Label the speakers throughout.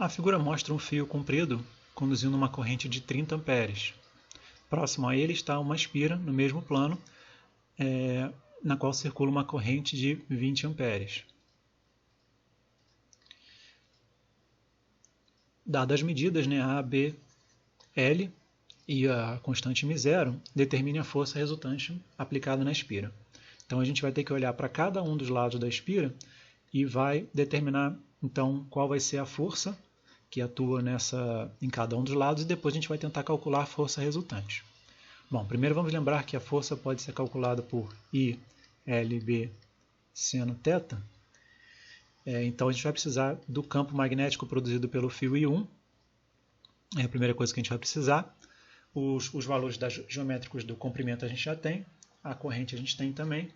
Speaker 1: A figura mostra um fio comprido conduzindo uma corrente de 30 amperes. Próximo a ele está uma espira no mesmo plano, na qual circula uma corrente de 20 amperes. Dadas as medidas, A, B, L e a constante μ0, determine a força resultante aplicada na espira. Então a gente vai ter que olhar para cada um dos lados da espira e vai determinar então qual vai ser a força que atua em cada um dos lados, e depois a gente vai tentar calcular a força resultante. Bom, primeiro vamos lembrar que a força pode ser calculada por I, L, B, seno θ. Então a gente vai precisar do campo magnético produzido pelo fio I1. É a primeira coisa que a gente vai precisar. Os valores geométricos do comprimento a gente já tem, a corrente a gente tem também.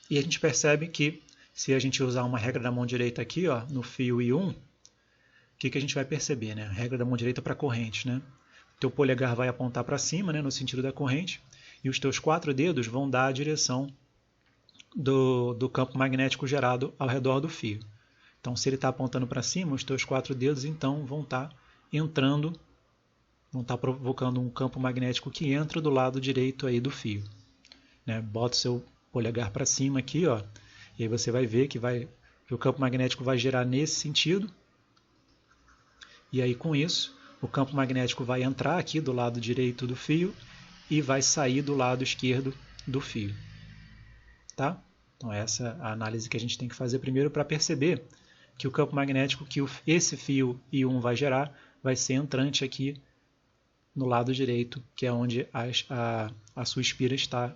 Speaker 1: E a gente percebe que se a gente usar uma regra da mão direita aqui, no fio I1, o que a gente vai perceber? A regra da mão direita para corrente. O teu polegar vai apontar para cima, no sentido da corrente, e os teus 4 dedos vão dar a direção do campo magnético gerado ao redor do fio. Então, se ele está apontando para cima, os teus 4 dedos então vão estar provocando um campo magnético que entra do lado direito aí do fio. Bota o seu polegar para cima aqui, e aí você vai ver que o campo magnético vai gerar nesse sentido. E aí, com isso, o campo magnético vai entrar aqui do lado direito do fio e vai sair do lado esquerdo do fio. Tá? Então essa é a análise que a gente tem que fazer primeiro para perceber que o campo magnético que esse fio I1 vai gerar vai ser entrante aqui no lado direito, que é onde a sua espira está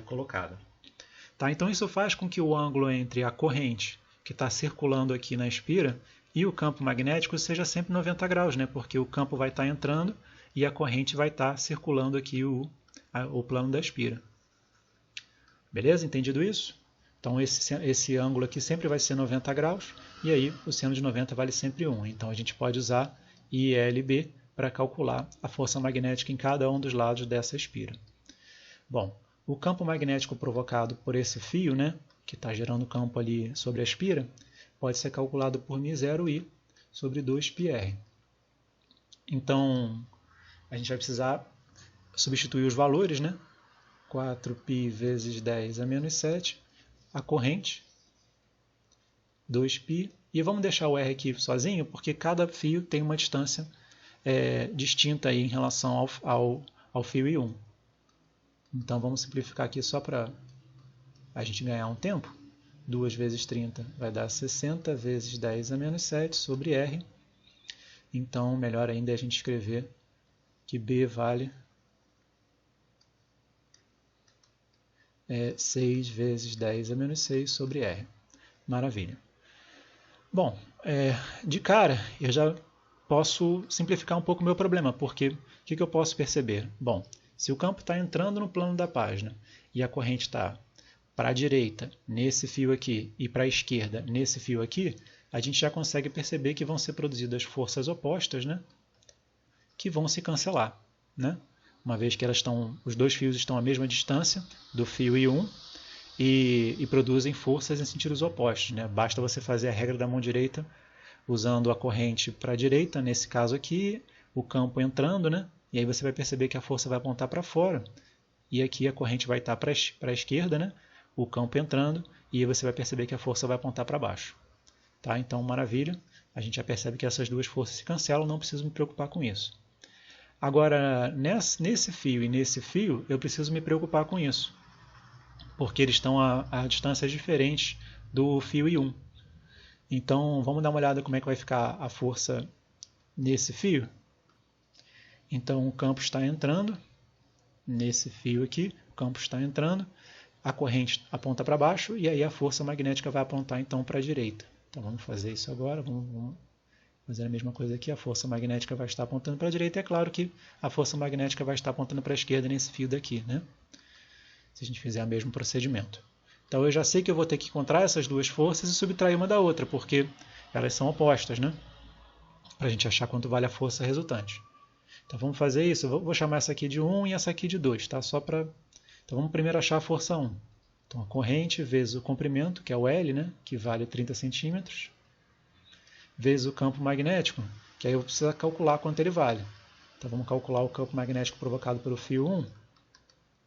Speaker 1: colocada. Tá? Então isso faz com que o ângulo entre a corrente que está circulando aqui na espira e o campo magnético seja sempre 90 graus, porque o campo vai estar entrando e a corrente vai estar circulando aqui o plano da espira. Beleza? Entendido isso? Então esse ângulo aqui sempre vai ser 90 graus, e aí o seno de 90 vale sempre 1. Então a gente pode usar I, L, B para calcular a força magnética em cada um dos lados dessa espira. Bom, o campo magnético provocado por esse fio, que está gerando campo ali sobre a espira, pode ser calculado por μ0I sobre 2πr. Então a gente vai precisar substituir os valores, 4π vezes 10 a menos 7, a corrente, 2π, e vamos deixar o R aqui sozinho, porque cada fio tem uma distância distinta aí em relação ao fio I1. Então vamos simplificar aqui só para a gente ganhar um tempo. 2 vezes 30 vai dar 60 vezes 10 a menos 7 sobre R. Então melhor ainda é a gente escrever que B vale 6 vezes 10 a menos 6 sobre R. Maravilha. Bom, de cara eu já posso simplificar um pouco o meu problema, porque o que eu posso perceber? Bom, se o campo está entrando no plano da página e a corrente está para a direita nesse fio aqui e para a esquerda nesse fio aqui, a gente já consegue perceber que vão ser produzidas forças opostas, que vão se cancelar, uma vez que os dois fios estão à mesma distância do fio I1 e produzem forças em sentidos opostos. Basta você fazer a regra da mão direita usando a corrente para a direita, nesse caso aqui, o campo entrando, e aí você vai perceber que a força vai apontar para fora, e aqui a corrente vai estar para a esquerda, o campo entrando, e aí você vai perceber que a força vai apontar para baixo. Tá? Então, maravilha, a gente já percebe que essas duas forças se cancelam, não preciso me preocupar com isso. Agora, nesse fio e nesse fio, eu preciso me preocupar com isso, porque eles estão a distâncias diferentes do fio I1. Então, vamos dar uma olhada como é que vai ficar a força nesse fio. Então, o campo está entrando, nesse fio aqui, o campo está entrando, a corrente aponta para baixo, e aí a força magnética vai apontar então para a direita. Então, vamos fazer isso agora, vamos fazer a mesma coisa aqui, a força magnética vai estar apontando para a direita, é claro que a força magnética vai estar apontando para a esquerda nesse fio daqui, se a gente fizer o mesmo procedimento. Então eu já sei que eu vou ter que encontrar essas duas forças e subtrair uma da outra, porque elas são opostas, para a gente achar quanto vale a força resultante. Então vamos fazer isso, eu vou chamar essa aqui de 1 e essa aqui de 2, tá? Então vamos primeiro achar a força 1. Então a corrente vezes o comprimento, que é o L, que vale 30 centímetros, vezes o campo magnético, que aí eu preciso calcular quanto ele vale. Então vamos calcular o campo magnético provocado pelo fio 1.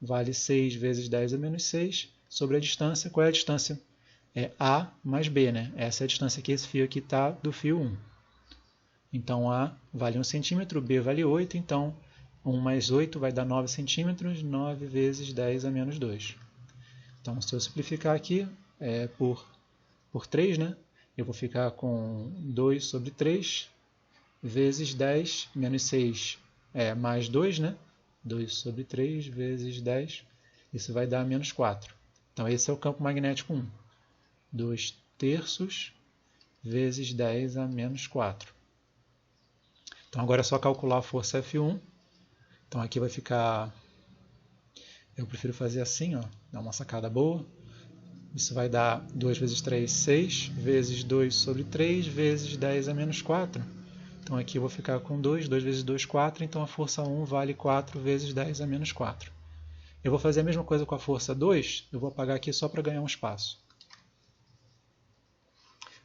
Speaker 1: Vale 6 vezes 10 a menos 6 sobre a distância. Qual é a distância? É A mais B, né? Essa é a distância que esse fio aqui está do fio 1. Então A vale 1 centímetro, B vale 8, então 1 mais 8 vai dar 9 centímetros, 9 vezes 10 a menos 2. Então se eu simplificar aqui por 3, né? Eu vou ficar com 2 sobre 3 vezes 10 menos 6 mais 2, né? 2 sobre 3 vezes 10, isso vai dar menos 4. Então esse é o campo magnético 1. 2 terços vezes 10 a menos 4. Então agora é só calcular a força F1. Então aqui vai ficar... Eu prefiro fazer assim, ó, dar uma sacada boa. Isso vai dar 2 vezes 3, 6, vezes 2 sobre 3, vezes 10 a menos 4. Então aqui eu vou ficar com 2, 2 vezes 2, 4, então a força 1 vale 4 vezes 10 a menos 4. Eu vou fazer a mesma coisa com a força 2, eu vou apagar aqui só para ganhar um espaço.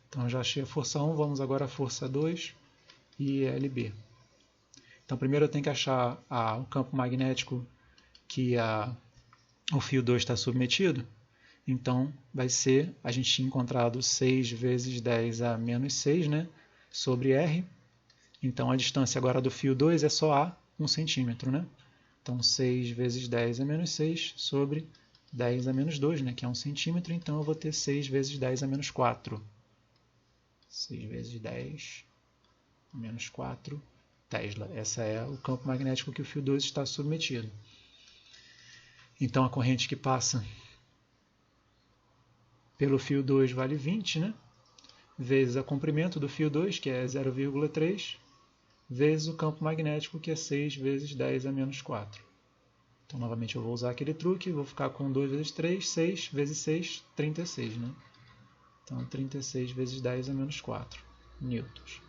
Speaker 1: Então já achei a força 1, vamos agora à força 2 e LB. Então primeiro eu tenho que achar o campo magnético que o fio 2 está submetido. Então vai ser, a gente tinha encontrado 6 vezes 10 a menos 6, né, sobre R. Então a distância agora do fio 2 é só A, 1 centímetro, né? Então 6 vezes 10 a menos 6 sobre 10 a menos 2, né, que é 1 centímetro. Então eu vou ter 6 vezes 10 a menos 4. 6 vezes 10 a menos 4 Tesla. Esse é o campo magnético que o fio 2 está submetido. Então a corrente que passa pelo fio 2 vale 20, né? Vezes o comprimento do fio 2, que é 0,3, vezes o campo magnético, que é 6 vezes 10 a menos 4. Então, novamente, eu vou usar aquele truque, vou ficar com 2 vezes 3, 6 vezes 6, 36, né? Então, 36 vezes 10 a menos 4 newtons.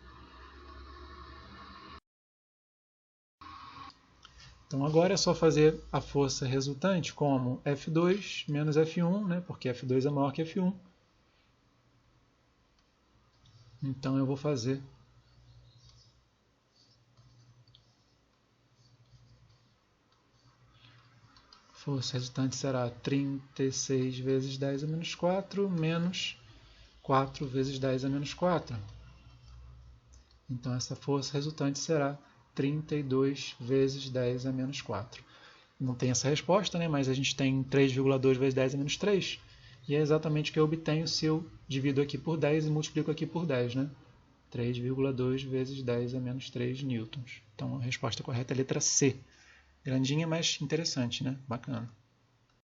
Speaker 1: Então, agora é só fazer a força resultante como F2 menos F1, né? Porque F2 é maior que F1. Então, eu vou fazer a força resultante será 36 vezes 10 a menos 4 menos 4 vezes 10 a menos 4. Então, essa força resultante será 32 vezes 10 a menos 4. Não tem essa resposta, né? Mas a gente tem 3,2 vezes 10 a menos 3. E é exatamente o que eu obtenho se eu divido aqui por 10 e multiplico aqui por 10, né? 3,2 vezes 10 a menos 3 newtons. Então, a resposta correta é a letra C. Grandinha, mas interessante, né? Bacana.